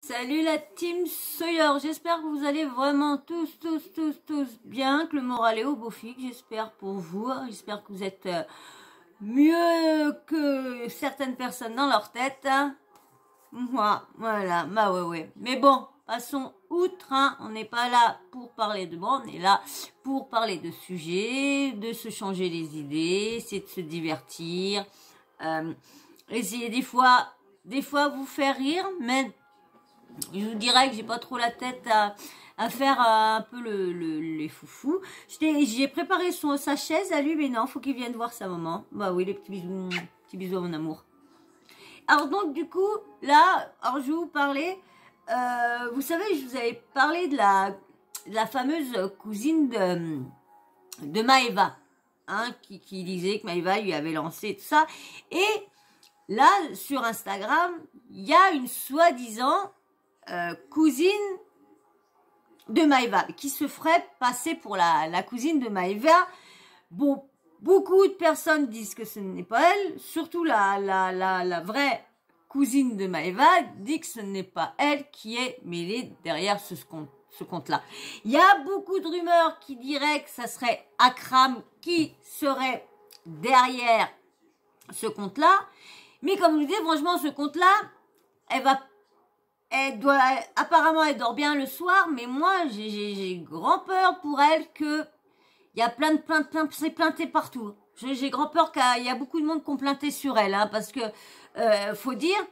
Salut la team Sawyer, j'espère que vous allez vraiment tous bien, que le moral est au beau fixe, j'espère pour vous, j'espère que vous êtes mieux que certaines personnes dans leur tête. Voilà, bah ouais. Mais bon, passons outre, hein. On n'est pas là pour parler de bon, on est là pour parler de sujets, de se changer les idées, essayer de se divertir, essayer des fois vous faire rire, mais je vous dirais que j'ai pas trop la tête à faire un peu les foufous. J'ai préparé sa chaise à lui, mais non, faut qu'il vienne voir sa maman. Bah oui, les petits bisous à mon amour. Alors donc du coup, là, alors je vais vous parler, vous savez, je vous avais parlé de la fameuse cousine de Maëva, hein, qui disait que Maëva lui avait lancé tout ça. Et là, sur Instagram, il y a une soi-disant cousine de Maëva qui se ferait passer pour la cousine de Maëva. Bon, beaucoup de personnes disent que ce n'est pas elle, surtout la vraie cousine de Maëva dit que ce n'est pas elle qui est mêlée derrière ce compte-là. Il y a beaucoup de rumeurs qui diraient que ça serait Akram qui serait derrière ce compte-là, mais comme je vous dis, franchement, ce compte-là, apparemment elle dort bien le soir, mais moi j'ai grand peur pour elle que il y a plein de c'est plainté partout. J'ai grand peur qu'il y a beaucoup de monde qui ont plainté sur elle, hein, parce que faut dire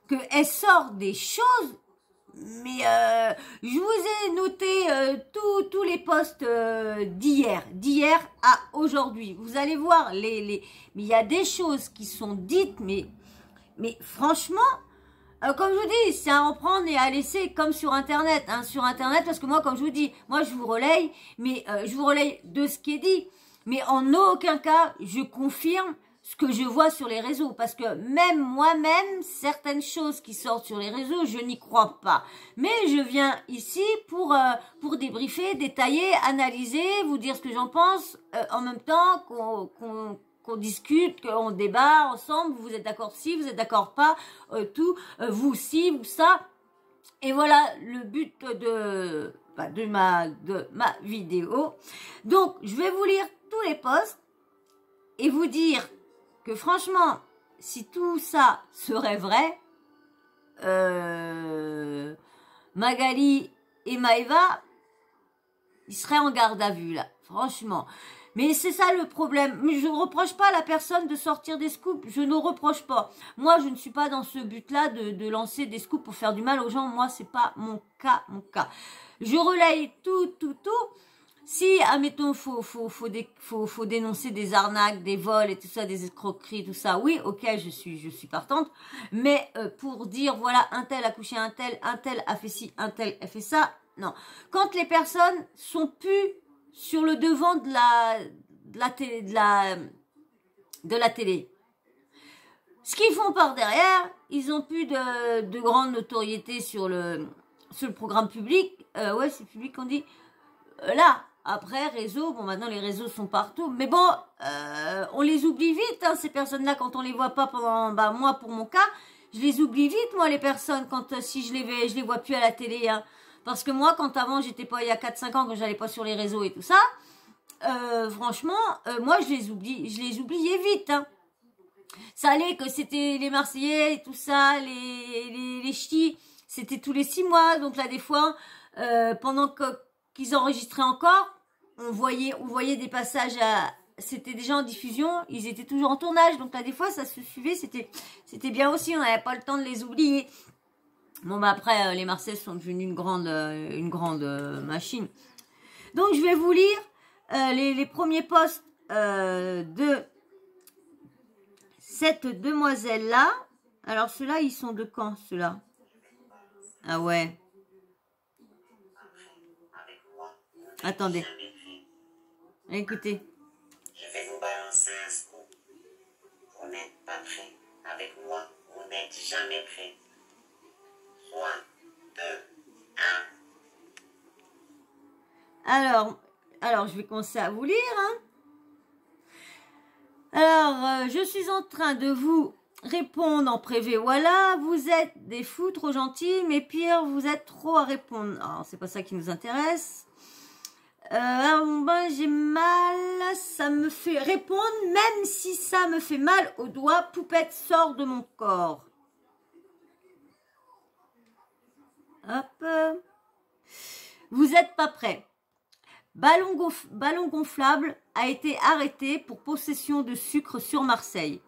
que elle sort des choses, mais je vous ai noté tous les posts d'hier à aujourd'hui. Vous allez voir mais il y a des choses qui sont dites, mais franchement. Comme je vous dis, c'est à en prendre et à laisser comme sur Internet. Hein, sur Internet, parce que moi, comme je vous dis, moi je vous relaye, mais je vous relaye de ce qui est dit. Mais en aucun cas, je confirme ce que je vois sur les réseaux. Parce que même moi-même, certaines choses qui sortent sur les réseaux, je n'y crois pas. Mais je viens ici pour débriefer, détailler, analyser, vous dire ce que j'en pense, en même temps qu'on discute, qu'on débat ensemble, vous êtes d'accord si, vous êtes d'accord pas, vous si, vous ça. Et voilà le but de ma vidéo. Donc, je vais vous lire tous les posts et vous dire que franchement, si tout ça serait vrai, Magali et Maëva, ils seraient en garde à vue là, franchement. Mais c'est ça le problème. Mais je ne reproche pas à la personne de sortir des scoops. Je ne reproche pas. Moi, je ne suis pas dans ce but-là de lancer des scoops pour faire du mal aux gens. Moi, c'est pas mon cas. Je relaye tout. Si, admettons, faut dénoncer des arnaques, des vols et tout ça, des escroqueries, tout ça, oui, ok, je suis partante. Mais pour dire, voilà, un tel a couché un tel a fait ci, un tel a fait ça, non. Quand les personnes sont plus sur le devant de la télé, ce qu'ils font par derrière, ils ont plus de grande notoriété sur le programme public. Ouais, c'est public qu'on dit. Là, après, réseau, bon, maintenant les réseaux sont partout, mais bon, on les oublie vite, hein, ces personnes-là, quand on les voit pas pendant, moi, pour mon cas, je les oublie vite, moi, les personnes, quand si je les vois plus à la télé, hein. Parce que moi, quand avant, j'étais pas, il y a 4-5 ans, quand j'allais pas sur les réseaux et tout ça, franchement, moi, je les oubliais vite, hein. Ça allait que c'était les Marseillais et tout ça, les ch'tis, c'était tous les 6 mois, donc là, des fois, pendant qu'ils enregistraient encore, on voyait des passages c'était déjà en diffusion, ils étaient toujours en tournage, donc là, des fois, ça se suivait, c'était bien aussi, on n'avait pas le temps de les oublier. Bon, après, les Marseillais sont devenus une grande machine. Donc, je vais vous lire les premiers posts de cette demoiselle-là. Alors, ceux-là, ils sont de quand, ceux-là? Ah ouais. Attendez. Écoutez. Je vais vous balancer un scoop. Vous n'êtes pas prêts. Avec moi, vous n'êtes jamais prêts. 3, 2, 1. Alors, je vais commencer à vous lire. Hein. Alors, je suis en train de vous répondre en privé, voilà, vous êtes des fous trop gentils, mais pire, vous êtes trop à répondre. Alors, c'est pas ça qui nous intéresse. Ben, j'ai mal, ça me fait répondre, même si ça me fait mal au doigt, poupette sort de mon corps. Hop. Vous n'êtes pas prêt. Ballon gonflable a été arrêtée pour possession de sucre sur Marseille.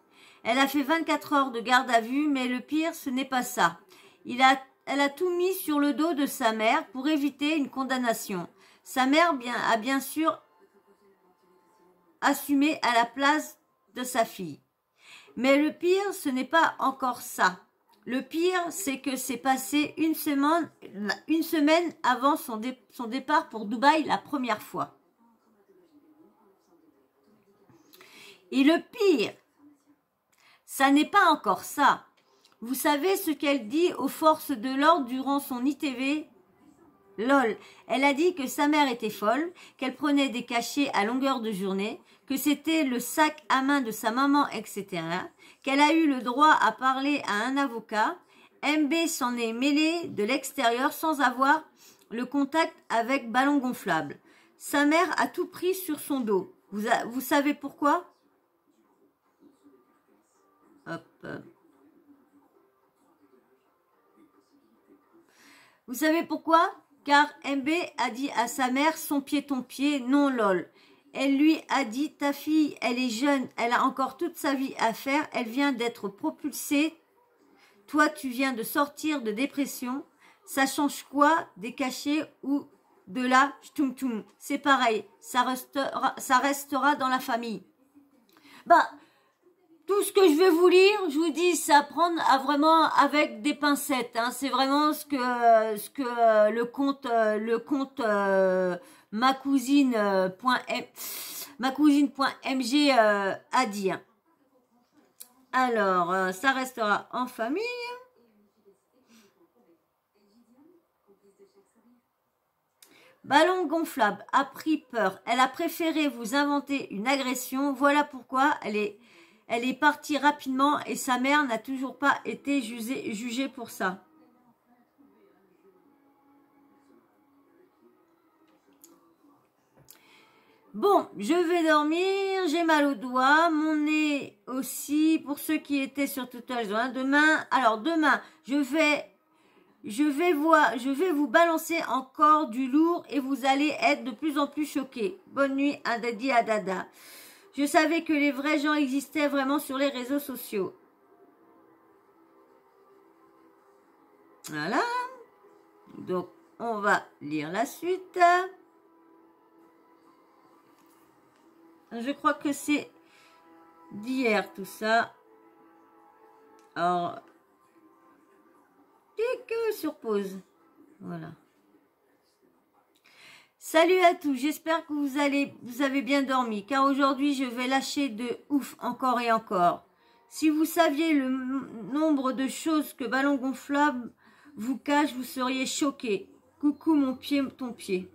Elle a fait 24 heures de garde à vue, mais le pire, ce n'est pas ça. Elle a tout mis sur le dos de sa mère pour éviter une condamnation. Sa mère a bien sûr assumé à la place de sa fille. Mais le pire, ce n'est pas encore ça. Le pire, c'est que c'est passé une semaine avant son départ pour Dubaï la première fois. Et le pire, ça n'est pas encore ça. Vous savez ce qu'elle dit aux forces de l'ordre durant son ITV ? Lol, elle a dit que sa mère était folle, qu'elle prenait des cachets à longueur de journée, que c'était le sac à main de sa maman, etc. Qu'elle a eu le droit à parler à un avocat. MB s'en est mêlé de l'extérieur sans avoir le contact avec ballon gonflable. Sa mère a tout pris sur son dos. Vous savez pourquoi ? Hop. Vous savez pourquoi ? Car MB a dit à sa mère, son pied ton pied, non lol. Elle lui a dit, ta fille, elle est jeune, elle a encore toute sa vie à faire, elle vient d'être propulsée. Toi, tu viens de sortir de dépression. Ça change quoi des cachets ou de la ch'toum-toum ? C'est pareil, ça restera dans la famille. Bah, tout ce que je vais vous lire, je vous dis, c'est à prendre vraiment avec des pincettes. Hein. C'est vraiment ce que le compte macousine.mg a dit. Alors, ça restera en famille. Ballon gonflable a pris peur. Elle a préféré vous inventer une agression. Voilà pourquoi elle est partie rapidement et sa mère n'a toujours pas été jugée pour ça. Bon, je vais dormir, j'ai mal au doigt, mon nez aussi, pour ceux qui étaient sur Total Zone. Demain, je vais vous balancer encore du lourd et vous allez être de plus en plus choqués. Bonne nuit, à Daddy, à Dada. Je savais que les vrais gens existaient vraiment sur les réseaux sociaux. Voilà. Donc, on va lire la suite. Je crois que c'est d'hier tout ça. Alors, clique sur pause. Voilà. Salut à tous, j'espère que vous avez bien dormi, car aujourd'hui je vais lâcher de ouf encore et encore. Si vous saviez le nombre de choses que Ballon Gonflable vous cache, vous seriez choqués. Coucou mon pied, ton pied.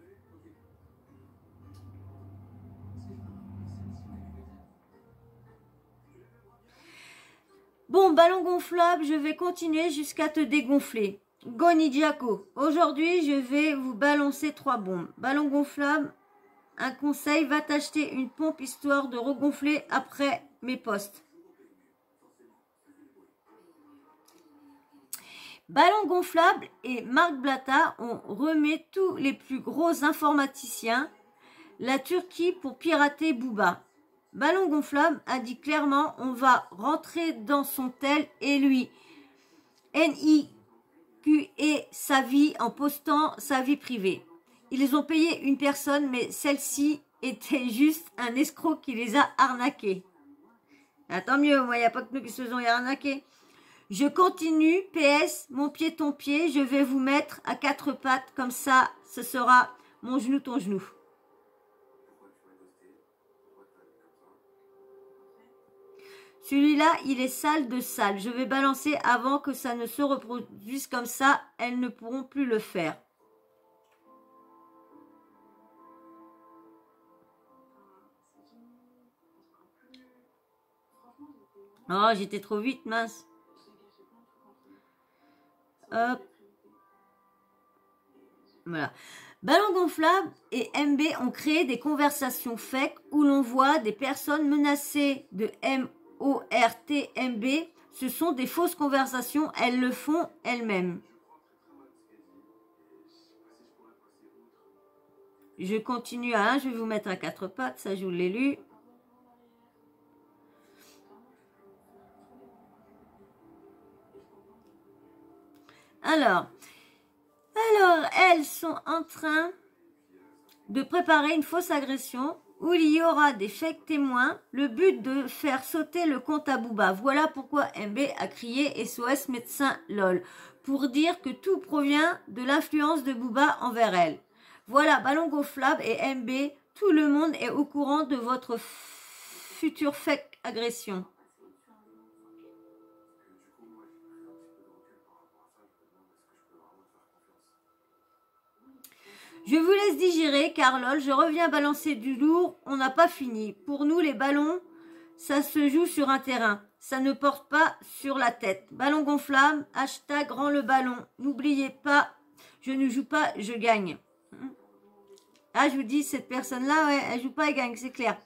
Bon, Ballon Gonflable, je vais continuer jusqu'à te dégonfler. Goni Diaco, aujourd'hui je vais vous balancer 3 bombes. Ballon Gonflable, un conseil, va t'acheter une pompe histoire de regonfler après mes posts. Ballon Gonflable et Marc Blatta ont remis tous les plus gros informaticiens, la Turquie pour pirater Booba. Ballon Gonflable a dit clairement, on va rentrer dans son tel et lui. NIQE sa vie en postant sa vie privée. Ils ont payé une personne, mais celle-ci était juste un escroc qui les a arnaqués. Ah, tant mieux, moi, il n'y a pas que nous qui se faisons arnaquer. Je continue, PS, mon pied, ton pied, je vais vous mettre à 4 pattes, comme ça, ce sera mon genou, ton genou. Celui-là, il est sale de sale. Je vais balancer avant que ça ne se reproduise comme ça. Elles ne pourront plus le faire. Oh, j'étais trop vite, mince. Hop. Voilà. Ballon gonflable et MB ont créé des conversations fake où l'on voit des personnes menacées de MORTMB. Ce sont des fausses conversations, elles le font elles-mêmes. Je continue à 1, je vais vous mettre à 4 pattes, ça je vous l'ai lu. Alors, elles sont en train de préparer une fausse agression où il y aura des fake témoins, le but de faire sauter le compte à Booba. Voilà pourquoi MB a crié SOS médecin LOL, pour dire que tout provient de l'influence de Booba envers elle. Voilà, ballon gonflable et MB, tout le monde est au courant de votre future fake agression. Je vous laisse digérer, car lol, je reviens balancer du lourd, on n'a pas fini. Pour nous, les ballons, ça se joue sur un terrain. Ça ne porte pas sur la tête. Ballon gonflable, hashtag rend le ballon. N'oubliez pas, je ne joue pas, je gagne. Ah, je vous dis, cette personne-là, ouais, elle joue pas, elle gagne, c'est clair.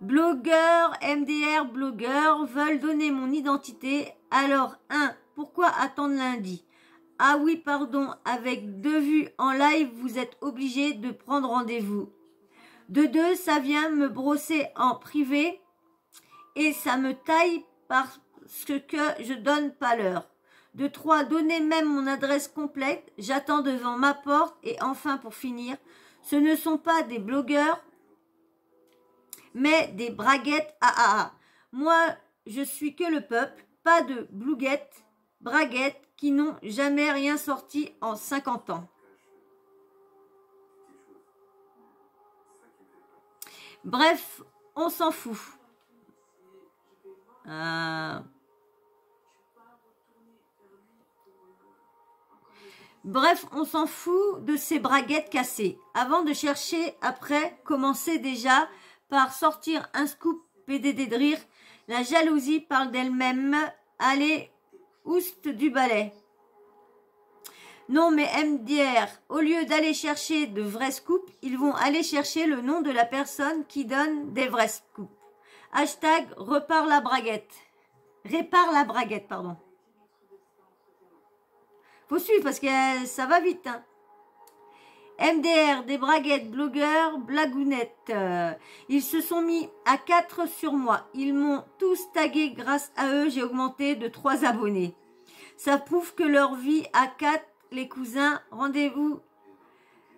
Blogueurs, MDR, blogueurs veulent donner mon identité. Alors, 1, pourquoi attendre lundi? Ah oui, pardon, avec 2 vues en live, vous êtes obligé de prendre rendez-vous. De 2, ça vient me brosser en privé et ça me taille parce que je donne pas l'heure. De 3, donnez même mon adresse complète, j'attends devant ma porte. Et enfin, pour finir, ce ne sont pas des blogueurs, mais des braguettes AAA. Moi, je suis que le peuple, pas de blouguettes, braguettes, qui n'ont jamais rien sorti en 50 ans. Bref, on s'en fout. Bref, on s'en fout de ces braguettes cassées. Avant de chercher après, commencez déjà par sortir un scoop PDD de rire. La jalousie parle d'elle-même. Allez, oust du balai. Non, mais MDR, au lieu d'aller chercher de vrais scoops, ils vont aller chercher le nom de la personne qui donne des vrais scoops. Hashtag repart la braguette. Répare la braguette, pardon. Faut suivre parce que ça va vite. Hein. MDR, des braguettes, blogueurs, blagounettes. Ils se sont mis à 4 sur moi. Ils m'ont tous tagué. Grâce à eux, j'ai augmenté de 3 abonnés. Ça prouve que leur vie à 4, les cousins, rendez-vous.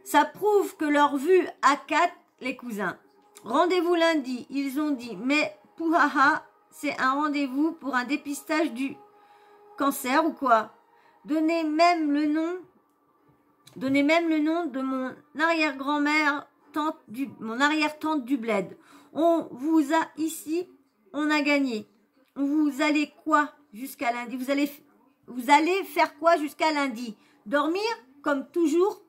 Ça prouve que leur vue à 4, les cousins. Rendez-vous lundi. Ils ont dit, mais pouhaha, c'est un rendez-vous pour un dépistage du cancer ou quoi? Donnez même le nom de mon arrière-grand-mère, mon arrière-tante du bled. On vous a ici, on a gagné. Vous allez quoi jusqu'à lundi? Vous allez faire quoi jusqu'à lundi? Dormir comme toujours?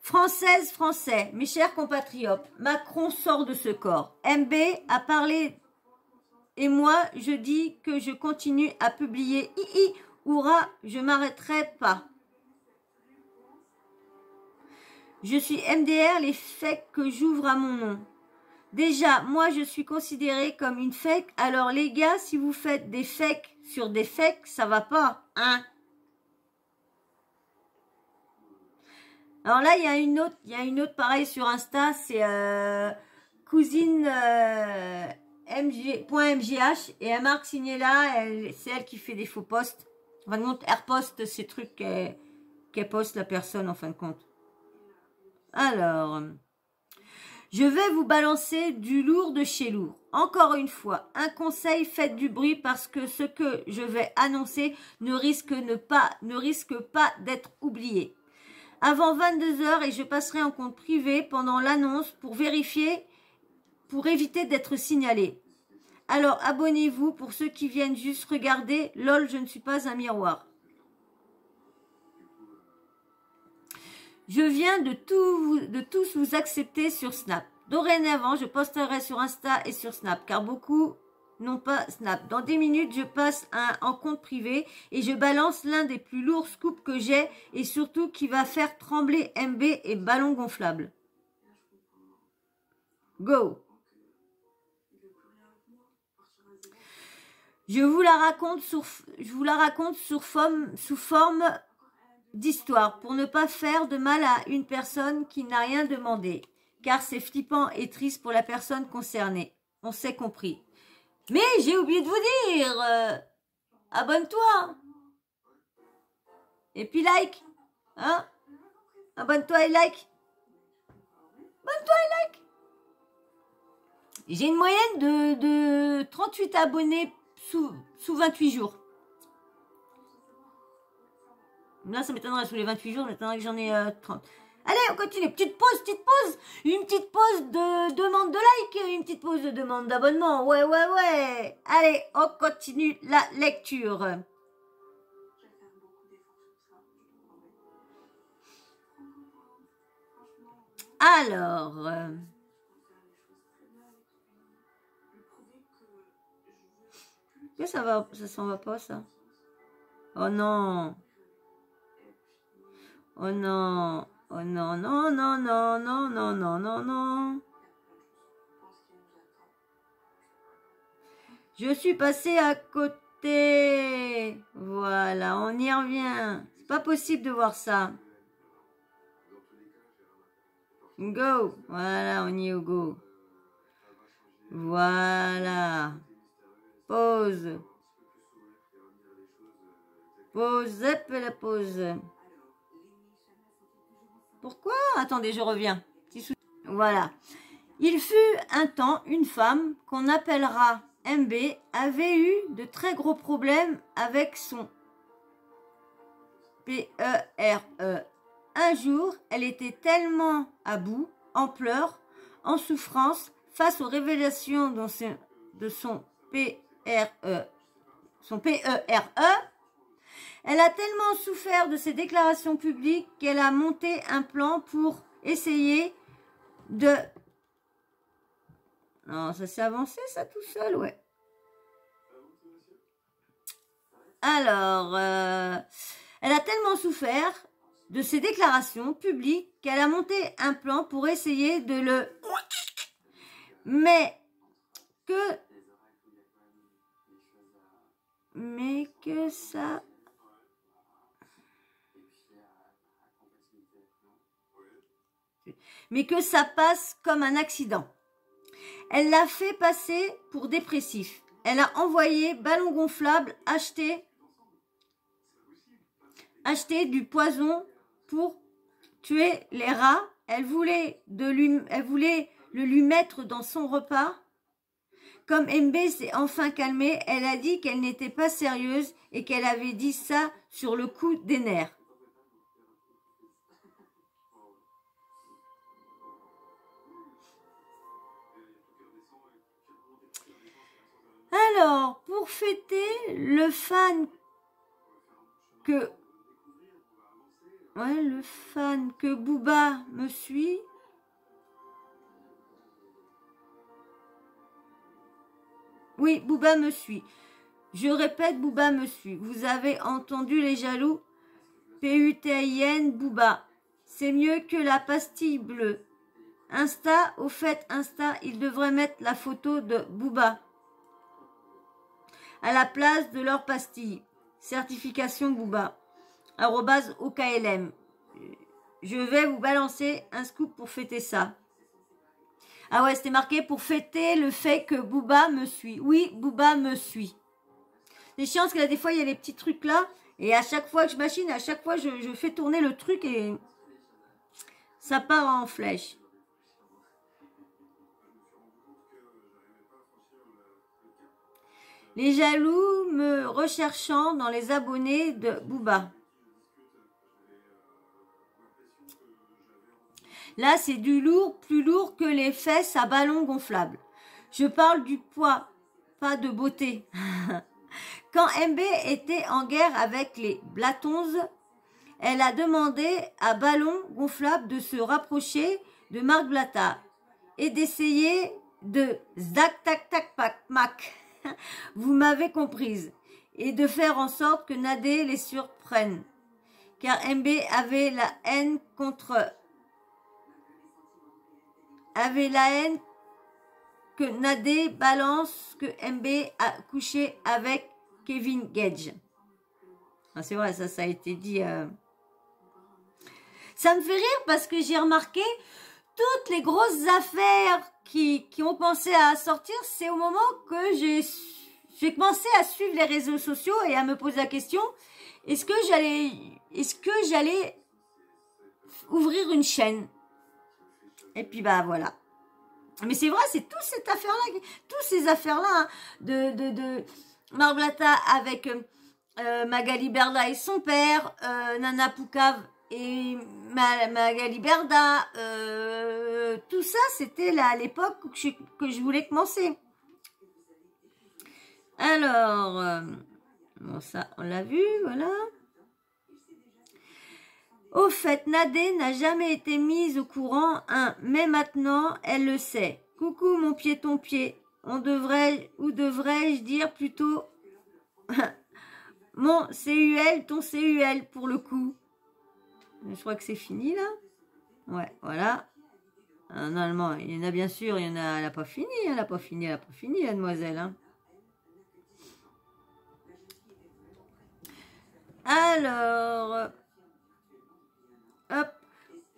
Françaises, Français, mes chers compatriotes, Macron sort de ce corps. MB a parlé et moi, je dis que je continue à publier. Oura, je m'arrêterai pas. Je suis MDR, les fakes que j'ouvre à mon nom. Déjà, moi, je suis considérée comme une fake. Alors, les gars, si vous faites des fakes sur des fakes, ça va pas, hein? Alors là, il y a une autre pareil sur Insta, c'est cousine .mgh et elle marque signée là, c'est elle qui fait des faux posts. En fin de compte, elle reposte ces trucs qu'elle poste la personne en fin de compte. Alors, je vais vous balancer du lourd de chez lourd. Encore une fois, un conseil, faites du bruit parce que ce que je vais annoncer ne risque pas d'être oublié. Avant 22 h et je passerai en compte privé pendant l'annonce pour vérifier, pour éviter d'être signalé. Alors abonnez-vous pour ceux qui viennent juste regarder. LOL, je ne suis pas un miroir. Je viens de tous vous accepter sur Snap. Dorénavant, je posterai sur Insta et sur Snap, car beaucoup n'ont pas Snap. Dans 10 minutes, je passe en compte privé et je balance l'un des plus lourds scoops que j'ai et surtout qui va faire trembler MB et Ballon Gonflable. Go! Je vous la raconte sous forme d'histoire pour ne pas faire de mal à une personne qui n'a rien demandé, car c'est flippant et triste pour la personne concernée. On s'est compris. Mais j'ai oublié de vous dire, abonne-toi. Et puis like. Hein? Abonne-toi et like. Abonne-toi et like. J'ai une moyenne de 38 abonnés sous 28 jours. Là, ça m'étonnerait sous les 28 jours, ça m'étonnerait que j'en ai 30. Allez, on continue. Petite pause. Une petite pause de demande de like, une petite pause de demande d'abonnement. Ouais. Allez, on continue la lecture. Alors... ça s'en va pas, ça. Oh non. Oh non. Oh non, non. Je suis passée à côté. Voilà, on y revient. C'est pas possible de voir ça. Go. Voilà, on y est au go. Voilà. Pause. Pause, la pause. Pourquoi? Attendez, je reviens. Voilà. Il fut un temps, une femme, qu'on appellera MB, avait eu de très gros problèmes avec son PERE. Un jour, elle était tellement à bout, en pleurs, en souffrance, face aux révélations de son PERE. Elle a tellement souffert de ses déclarations publiques qu'elle a monté un plan pour essayer de... Non, ça s'est avancé, ça, tout seul, ouais. Alors, elle a tellement souffert de ses déclarations publiques qu'elle a monté un plan pour essayer de le... Mais que ça... Mais que ça passe comme un accident. Elle l'a fait passer pour dépressif. Elle a envoyé Ballon Gonflable acheter du poison pour tuer les rats. Elle voulait le lui mettre dans son repas. Comme MB s'est enfin calmée, elle a dit qu'elle n'était pas sérieuse et qu'elle avait dit ça sur le coup des nerfs. Alors, pour fêter le fan que Booba me suit, oui, Booba me suit. Je répète, Booba me suit. Vous avez entendu les jaloux? PUTIN, Booba. C'est mieux que la pastille bleue. Insta, au fait, Insta, il devrait mettre la photo de Booba à la place de leur pastille. Certification Booba. @OKLM. Je vais vous balancer un scoop pour fêter ça. Ah ouais, c'était marqué pour fêter le fait que Booba me suit. Oui, Booba me suit. C'est chiant parce que là, des fois, il y a les petits trucs là. Et à chaque fois que je machine, à chaque fois, je fais tourner le truc et ça part en flèche. Les jaloux me recherchant dans les abonnés de Booba. Là, c'est du lourd, plus lourd que les fesses à ballon gonflable. Je parle du poids, pas de beauté. Quand MB était en guerre avec les Blatons, elle a demandé à Ballon Gonflable de se rapprocher de Marc Blatta et d'essayer de zac tac tac pac mac. Vous m'avez comprise. Et de faire en sorte que Nadé les surprenne. Car MB avait la haine que Nadé balance que MB a couché avec Kevin Gage. Ah, c'est vrai, ça a été dit. Ça me fait rire parce que j'ai remarqué toutes les grosses affaires qui ont commencé à sortir, c'est au moment que j'ai commencé à suivre les réseaux sociaux et à me poser la question, est-ce que j'allais ouvrir une chaîne? Et puis bah voilà. Mais c'est vrai, c'est toutes ces affaires-là, hein, de Marc Blatta avec Magali Berda et son père, Nana Poucave et Magali Berda, tout ça, c'était là à l'époque que je voulais commencer. Alors, bon ça, on l'a vu, voilà. Au fait, Nadé n'a jamais été mise au courant, hein, mais maintenant, elle le sait. Coucou mon pied, ton pied. Ou devrais-je dire plutôt mon CUL, ton CUL pour le coup. Je crois que c'est fini là. Ouais, voilà. Normalement, il y en a bien sûr, elle n'a pas fini, la demoiselle. Hein. Alors, hop.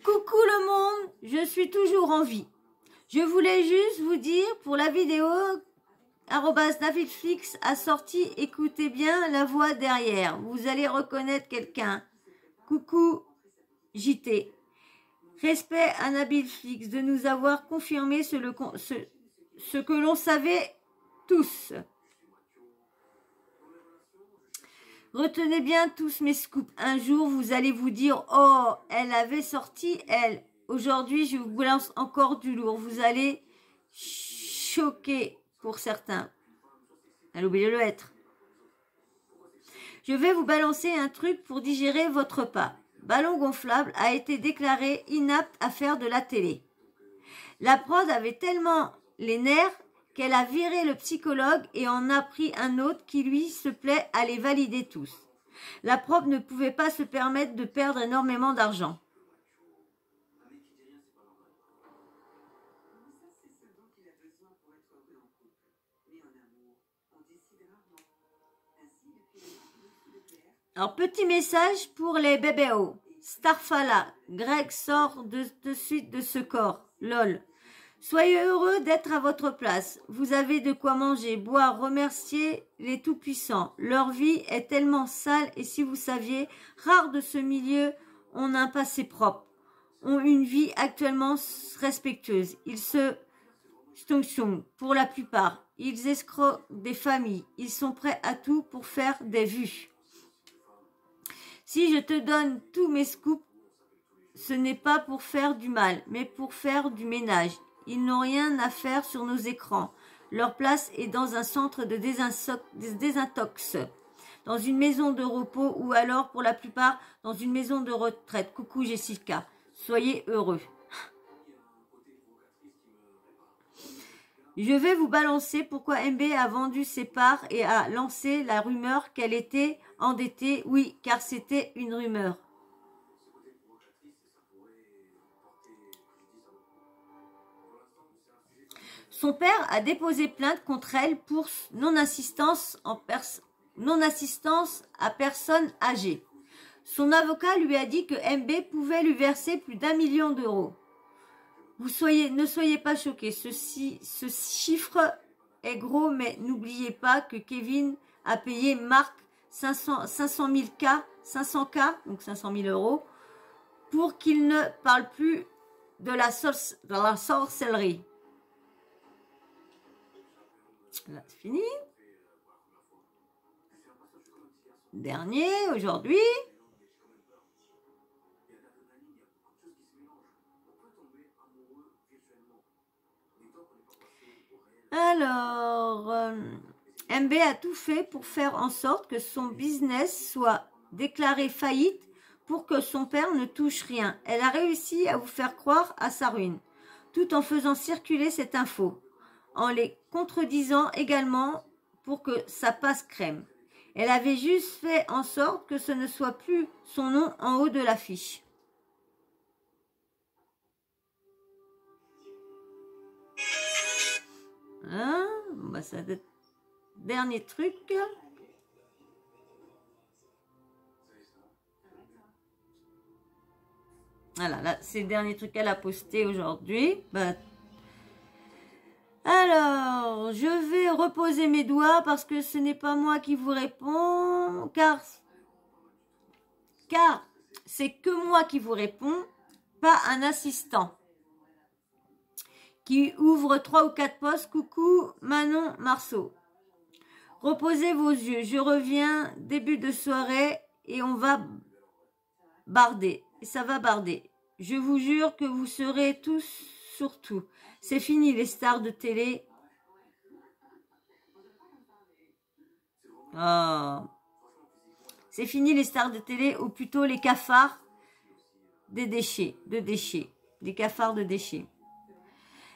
Coucou le monde, je suis toujours en vie. Je voulais juste vous dire pour la vidéo, @Navidflix a sorti, écoutez bien la voix derrière. Vous allez reconnaître quelqu'un. Coucou JT. Respect à Navidflix de nous avoir confirmé ce que l'on savait tous. Retenez bien tous mes scoops. Un jour, vous allez vous dire, oh, elle avait sorti, elle. Aujourd'hui, je vous lance encore du lourd. Vous allez choquer pour certains. Elle a oublié de le être. Je vais vous balancer un truc pour digérer votre repas. Ballon Gonflable a été déclaré inapte à faire de la télé. La prod avait tellement les nerfs qu'elle a viré le psychologue et en a pris un autre qui lui se plaît à les valider tous. La prod ne pouvait pas se permettre de perdre énormément d'argent. Alors, petit message pour les bébéos. Starfala, Greg sort de suite de ce corps. LOL. Soyez heureux d'être à votre place. Vous avez de quoi manger, boire, remercier les tout-puissants. Leur vie est tellement sale et si vous saviez, rares de ce milieu ont un passé propre, ont une vie actuellement respectueuse. Ils se stonksong pour la plupart. Ils escroquent des familles. Ils sont prêts à tout pour faire des vues. Si je te donne tous mes scoops, ce n'est pas pour faire du mal, mais pour faire du ménage. Ils n'ont rien à faire sur nos écrans. Leur place est dans un centre de désintox, dans une maison de repos ou alors, pour la plupart, dans une maison de retraite. Coucou Jessica, soyez heureux. Je vais vous balancer pourquoi MB a vendu ses parts et a lancé la rumeur qu'elle était endettée. Oui, car c'était une rumeur. Son père a déposé plainte contre elle pour non-assistance à personne âgée. Son avocat lui a dit que MB pouvait lui verser plus d'1 million d'euros. Ne soyez pas choqués, ce chiffre est gros, mais n'oubliez pas que Kevin a payé Marc 500 000 500K, donc 500 000 euros, pour qu'il ne parle plus de la sorcellerie. Là, c'est fini. Dernier, aujourd'hui. Alors, MB a tout fait pour faire en sorte que son business soit déclaré faillite pour que son père ne touche rien. Elle a réussi à vous faire croire à sa ruine, tout en faisant circuler cette info, en les contredisant également pour que ça passe crème. Elle avait juste fait en sorte que ce ne soit plus son nom en haut de l'affiche. Hein? Bah, ça doit être... Dernier truc. Voilà, là, c'est le dernier truc qu'elle a posté aujourd'hui. Bah, alors, je vais reposer mes doigts parce que ce n'est pas moi qui vous réponds, car c'est que moi qui vous réponds, pas un assistant qui ouvre 3 ou 4 postes. Coucou Manon Marceau. Reposez vos yeux, je reviens début de soirée et on va barder. Et ça va barder. Je vous jure que vous serez tous sur tout. C'est fini les stars de télé. Oh. C'est fini les stars de télé, ou plutôt les cafards des déchets, des cafards de déchets.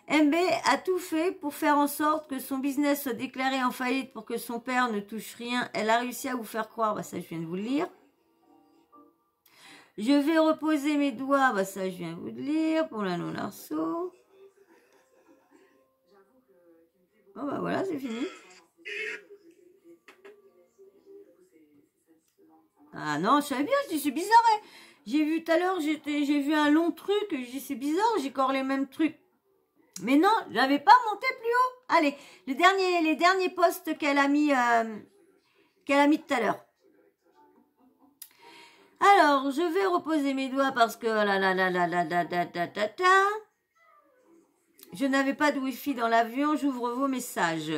MB a tout fait pour faire en sorte que son business soit déclaré en faillite pour que son père ne touche rien. Elle a réussi à vous faire croire, bah ça je viens de vous le lire. Je vais reposer mes doigts, bah ça je viens de vous le lire pour la non-arceau. Bon bah voilà, c'est fini. Ah non, je savais bien, je dis c'est bizarre. Hein. J'ai vu tout à l'heure, j'ai vu un long truc, je dis c'est bizarre, j'ai encore les mêmes trucs. Mais non, j'avais pas monté plus haut. Allez, les derniers posts qu'elle a mis tout à l'heure. Alors, je vais reposer mes doigts parce que je n'avais pas de wifi dans l'avion, j'ouvre vos messages.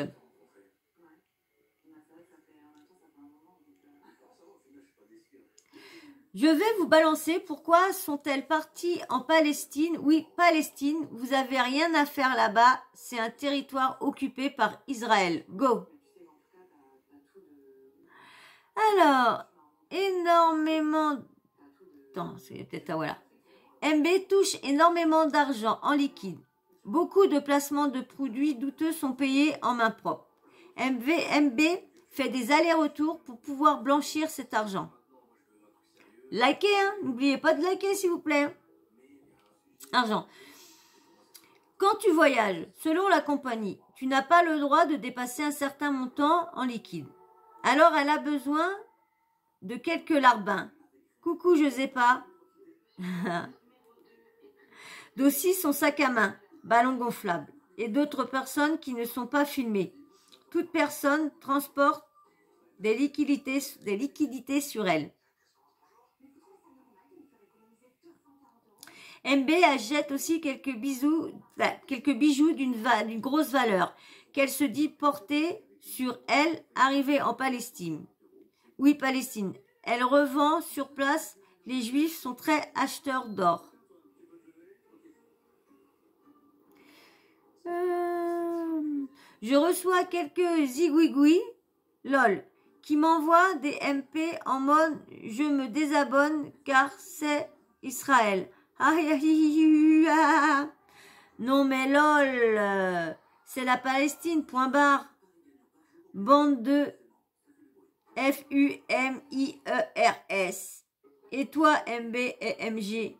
Je vais vous balancer pourquoi sont-elles parties en Palestine. Oui, Palestine, vous n'avez rien à faire là-bas. C'est un territoire occupé par Israël. Go. Alors, énormément... Attends, c'est peut-être... Voilà. MB touche énormément d'argent en liquide. Beaucoup de placements de produits douteux sont payés en main propre. MB fait des allers-retours pour pouvoir blanchir cet argent. Likez, hein. N'oubliez pas de liker, s'il vous plaît. Argent. Quand tu voyages, selon la compagnie, tu n'as pas le droit de dépasser un certain montant en liquide. Alors, elle a besoin de quelques larbins. Coucou, je sais pas. D'aussi son sac à main, ballon gonflable, et d'autres personnes qui ne sont pas filmées. Toute personne transporte des liquidités sur elle. MB achète aussi quelques bijoux d'une grosse valeur qu'elle se dit porter sur elle, arrivée en Palestine. Oui, Palestine. Elle revend sur place. Les Juifs sont très acheteurs d'or. Je reçois quelques zigouigouis, lol, qui m'envoient des MP en mode je me désabonne car c'est Israël. Non mais lol, c'est la Palestine, point barre. Bande de FUMIERS. Et toi MB et MG,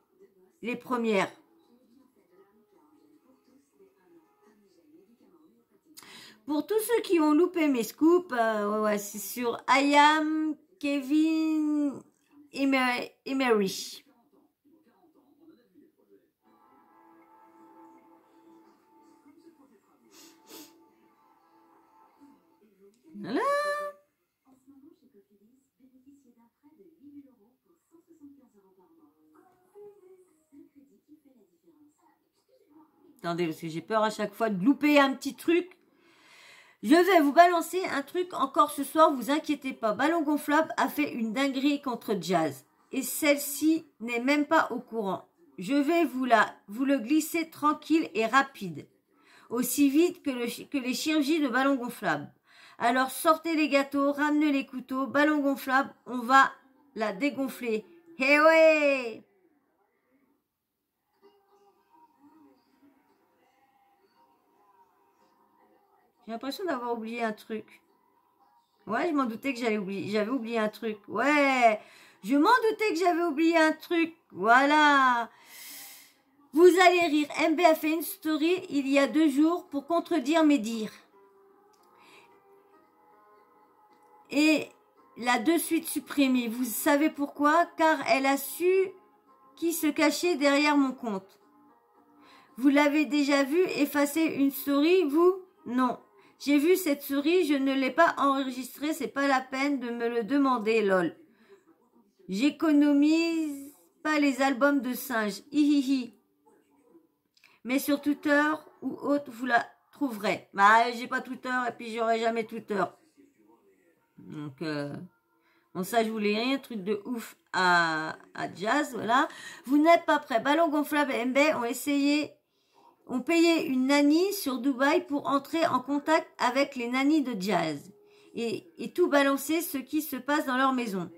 les premières. Pour tous ceux qui ont loupé mes scoops, ouais, c'est sur I am Kevin Emery. Voilà. Attendez, parce que j'ai peur à chaque fois de louper un petit truc. Je vais vous balancer un truc encore ce soir, vous inquiétez pas. Ballon gonflable a fait une dinguerie contre Jazz. Et celle-ci n'est même pas au courant. Je vais vous le glisser tranquille et rapide. Aussi vite que les chirurgies de ballon gonflable. Alors sortez les gâteaux, ramenez les couteaux, ballon gonflable, on va la dégonfler Eh ouais. J'ai l'impression d'avoir oublié un truc. Ouais, je m'en doutais que j'avais oublié un truc. Ouais, je m'en doutais que j'avais oublié un truc. Voilà. Vous allez rire. MB a fait une story il y a 2 jours pour contredire mes dires. Et l'a de suite supprimée. Vous savez pourquoi? Car elle a su qui se cachait derrière mon compte. Vous l'avez déjà vu effacer une story, vous? Non. J'ai vu cette story, je ne l'ai pas enregistrée, c'est pas la peine de me le demander, lol. J'économise pas les albums de singes, hihihi. Mais sur Twitter ou autre, vous la trouverez. Bah, j'ai pas Twitter et puis j'aurai jamais Twitter. Donc, bon, ça, je voulais rien, truc de ouf à Jazz, voilà. Vous n'êtes pas prêts. Ballon gonflable et MB ont payé une nanny sur Dubaï pour entrer en contact avec les nannies de Jazz et tout balancer ce qui se passe dans leur maison.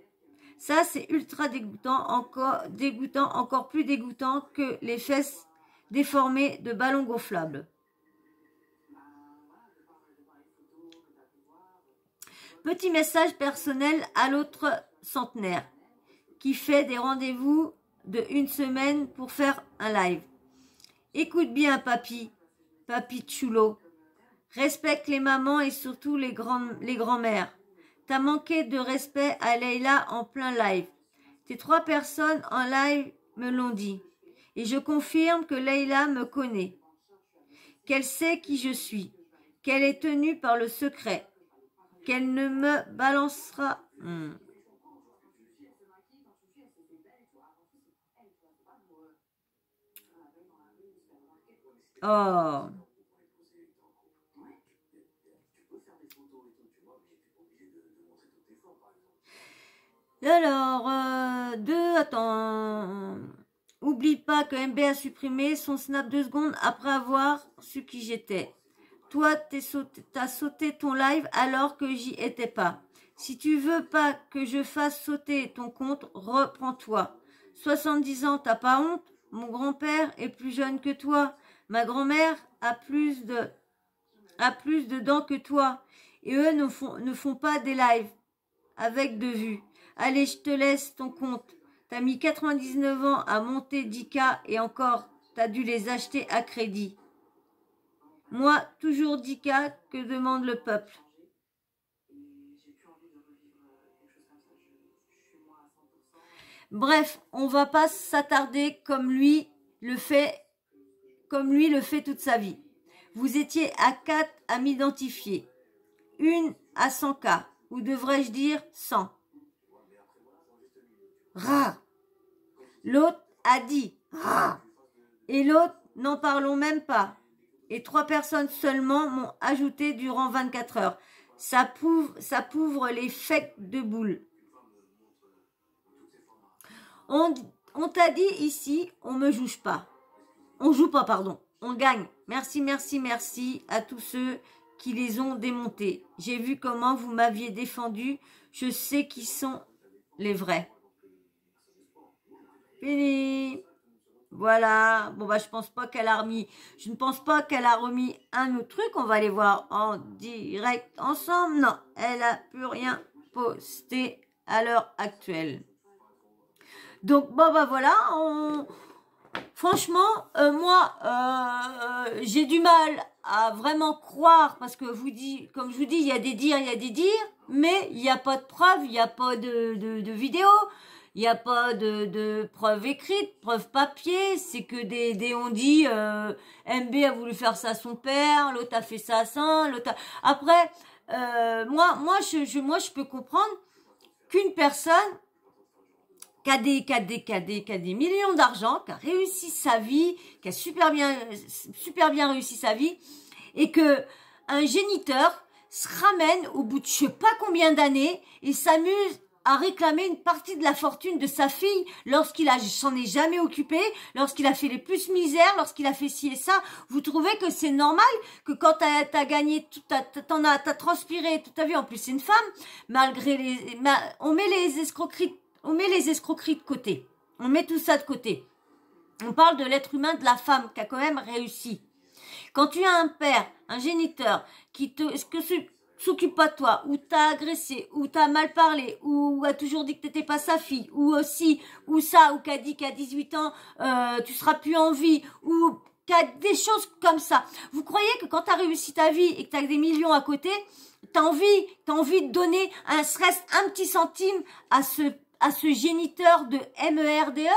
Ça, c'est ultra dégoûtant, encore plus dégoûtant que les fesses déformées de ballon gonflable. Petit message personnel à l'autre centenaire qui fait des rendez-vous de 1 semaine pour faire un live. Écoute bien, papy chulo. Respecte les mamans et surtout les grands-mères. T'as manqué de respect à Leïla en plein live. Tes 3 personnes en live me l'ont dit. Et je confirme que Leïla me connaît. Qu'elle sait qui je suis. Qu'elle est tenue par le secret. Qu'elle ne me balancera. Oh. Alors, attends. Oublie pas que MB a supprimé son snap 2 secondes après avoir su qui j'étais. Toi, t'as sauté ton live alors que j'y étais pas. Si tu veux pas que je fasse sauter ton compte, reprends-toi. 70 ans, t'as pas honte? Mon grand-père est plus jeune que toi. Ma grand-mère a plus de dents que toi. Et eux ne font pas des lives avec de vues. Allez, je te laisse ton compte. T'as mis 99 ans à monter 10K et encore, t'as dû les acheter à crédit. Moi, toujours 10K, que demande le peuple? Bref, on va pas s'attarder comme lui le fait toute sa vie. Vous étiez à 4 à m'identifier. Une à 100K, ou devrais-je dire 100. Rah. L'autre a dit rah. Et l'autre, n'en parlons même pas. Et 3 personnes seulement m'ont ajouté durant 24 heures. Ça prouve les fakes de boules. On t'a dit ici, on me joue pas. On joue pas, pardon. On gagne. Merci, merci, merci à tous ceux qui les ont démontés. J'ai vu comment vous m'aviez défendu. Je sais qui sont les vrais. Fini. Voilà. Bon, bah, je ne pense pas qu'elle a remis un autre truc. On va aller voir en direct ensemble. Non, elle a plus rien posté à l'heure actuelle. Donc, bon, bah, voilà. Franchement, moi, j'ai du mal à vraiment croire parce que comme je vous dis, il y a des dires, mais il n'y a pas de preuves, il n'y a pas de vidéos. Il n'y a pas de preuves écrites, preuves papier, c'est que des on dit MB a voulu faire ça à son père, l'autre a fait ça à ça, l'autre a... Après, moi je peux comprendre qu'une personne qui a des millions d'argent, qui a réussi sa vie, qui a super bien réussi sa vie, et que un géniteur se ramène au bout de je sais pas combien d'années et s'amuse à réclamer une partie de la fortune de sa fille lorsqu'il s'en est jamais occupé, lorsqu'il a fait les plus misères, lorsqu'il a fait ci et ça. Vous trouvez que c'est normal que quand t'as gagné, t'as transpiré toute ta vie, en plus c'est une femme, on met les escroqueries on met les escroqueries de côté. On met tout ça de côté. On parle de l'être humain, de la femme qui a quand même réussi. Quand tu as un père, un géniteur, qui s'occupe pas de toi, ou t'a agressé, ou t'a mal parlé, ou a toujours dit que t'étais pas sa fille, ou aussi, ou ça, ou qu'a dit qu'à 18 ans, tu seras plus en vie, ou qu'a des choses comme ça. Vous croyez que quand t'as réussi ta vie et que t'as des millions à côté, t'as envie de donner un petit centime à ce géniteur de MERDE?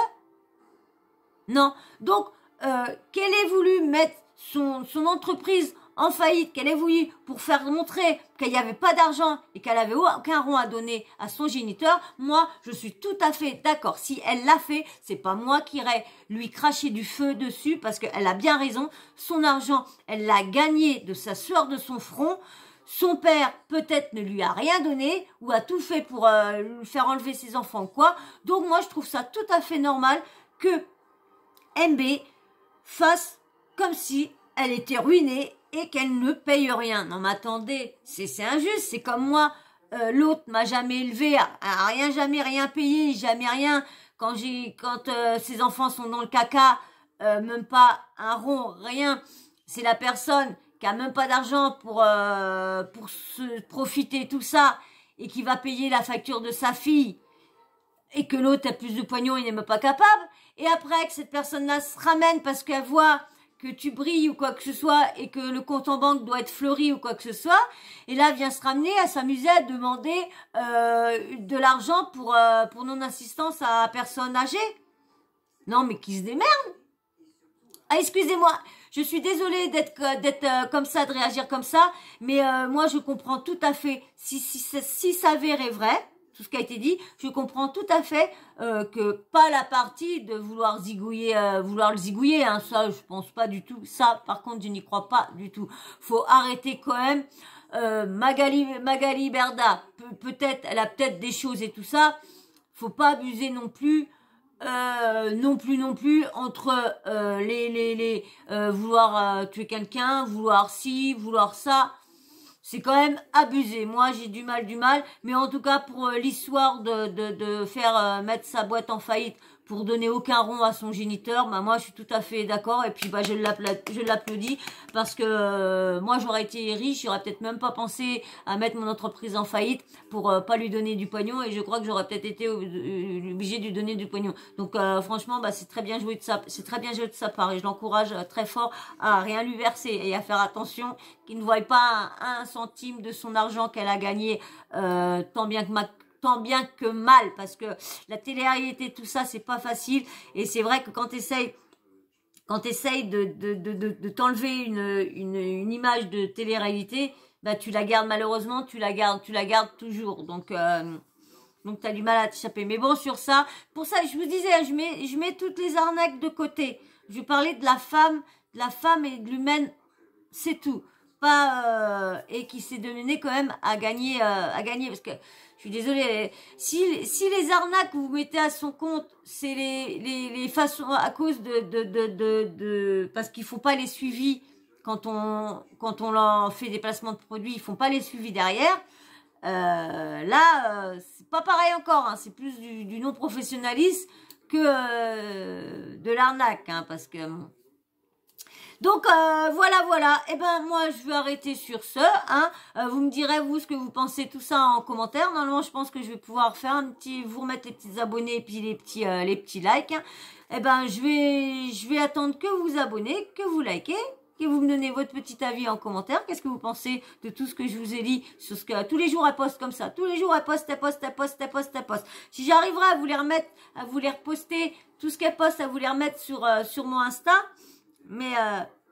Non. Donc, qu'elle ait voulu mettre son entreprise en faillite, qu'elle ait voulu pour faire montrer qu'il n'y avait pas d'argent et qu'elle avait aucun rond à donner à son géniteur, moi, je suis tout à fait d'accord. Si elle l'a fait, c'est pas moi qui irais lui cracher du feu dessus parce qu'elle a bien raison. Son argent, elle l'a gagné de sa sueur de son front. Son père, peut-être, ne lui a rien donné ou a tout fait pour lui faire enlever ses enfants ou quoi. Donc, moi, je trouve ça tout à fait normal que MB fasse comme si elle était ruinée et qu'elle ne paye rien. Non mais attendez, c'est injuste, c'est comme moi, l'autre m'a jamais élevé, a rien, jamais rien payé, jamais rien. Quand ses enfants sont dans le caca, même pas un rond, rien. C'est la personne qui a même pas d'argent pour se profiter tout ça et qui va payer la facture de sa fille et que l'autre a plus de pognon, il n'est même pas capable. Et après que cette personne-là se ramène parce qu'elle voit que tu brilles ou quoi que ce soit et que le compte en banque doit être fleuri ou quoi que ce soit, et là vient se ramener à s'amuser à demander de l'argent pour non-assistance à personne âgée. Non mais qui se démerde. Ah excusez-moi, je suis désolée d'être comme ça, de réagir comme ça, mais moi je comprends tout à fait si s'avérait vrai. Tout ce qui a été dit, je comprends tout à fait que pas la partie de vouloir le zigouiller, hein, ça je pense pas du tout. Ça par contre je n'y crois pas du tout. Faut arrêter quand même. Magali Berda, peut-être, elle a peut-être des choses et tout ça. Faut pas abuser non plus. Non plus entre vouloir tuer quelqu'un, vouloir ci, vouloir ça. C'est quand même abusé. Moi, j'ai du mal. Mais en tout cas, pour l'histoire de faire mettre sa boîte en faillite pour donner aucun rond à son géniteur, bah moi, je suis tout à fait d'accord. Et puis, bah, je l'applaudis parce que moi, j'aurais été riche, j'aurais peut-être même pas pensé à mettre mon entreprise en faillite pour pas lui donner du pognon. Et je crois que j'aurais peut-être été obligée de lui donner du pognon. Donc, franchement, bah, c'est très bien joué de sa part. Et je l'encourage très fort à rien lui verser et à faire attention qu'il ne voie pas un centime de son argent qu'elle a gagné tant bien que mal, parce que la télé-réalité, tout ça, c'est pas facile. Et c'est vrai que quand t'essayes de t'enlever une image de télé-réalité, bah tu la gardes malheureusement, tu la gardes toujours. Donc t'as du mal à t'échapper. Mais bon, sur ça, pour ça, je vous disais, je mets toutes les arnaques de côté. Je parlais de la femme et de l'humaine, c'est tout. Pas et qui s'est donné quand même à gagner parce que je suis désolée, si les arnaques que vous mettez à son compte, c'est les façons à cause de parce qu'il faut pas les suivis quand on leur fait des placements de produits, ils font pas les suivis derrière. Là c'est pas pareil encore, hein, c'est plus du non professionnalisme que de l'arnaque, hein, parce que donc voilà. Et ben moi je vais arrêter sur ce. Hein. Vous me direz vous ce que vous pensez tout ça en commentaire. Normalement je pense que je vais pouvoir faire vous remettre les petits abonnés et puis les petits likes. Hein. Et ben je vais attendre que vous vous abonnez, que vous likez, que vous me donnez votre petit avis en commentaire. Qu'est-ce que vous pensez de tout ce que je vous ai dit sur ce que tous les jours elle poste comme ça. Tous les jours elle poste. Si j'arriverai à vous les remettre, à vous les reposter, tout ce qu'elle poste, à vous les remettre sur mon Insta. Mais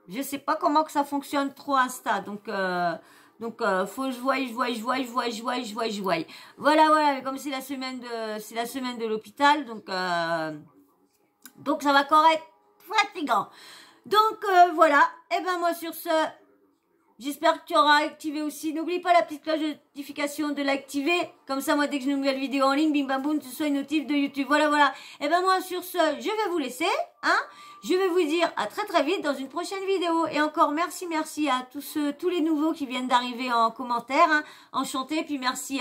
je sais pas comment que ça fonctionne trop Insta, donc faut que je voie. Voilà, mais comme c'est la semaine de l'hôpital, donc ça va encore être fatigant. Donc voilà, et ben moi sur ce, J'espère que tu auras activé aussi. N'oublie pas la petite cloche de notification de l'activer. Comme ça, moi, dès que j'ai une nouvelle vidéo en ligne, bim bam boum, tu sois une notif de YouTube. Voilà, voilà. Et ben moi, sur ce, je vais vous laisser. Hein. Je vais vous dire à très très vite dans une prochaine vidéo. Et encore merci à tous les nouveaux qui viennent d'arriver en commentaire. Hein. Enchanté. Puis merci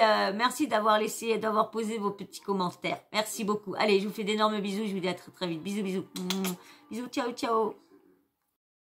d'avoir posé vos petits commentaires. Merci beaucoup. Allez, je vous fais d'énormes bisous. Je vous dis à très très vite. Bisous, bisous. Bisous, ciao, ciao.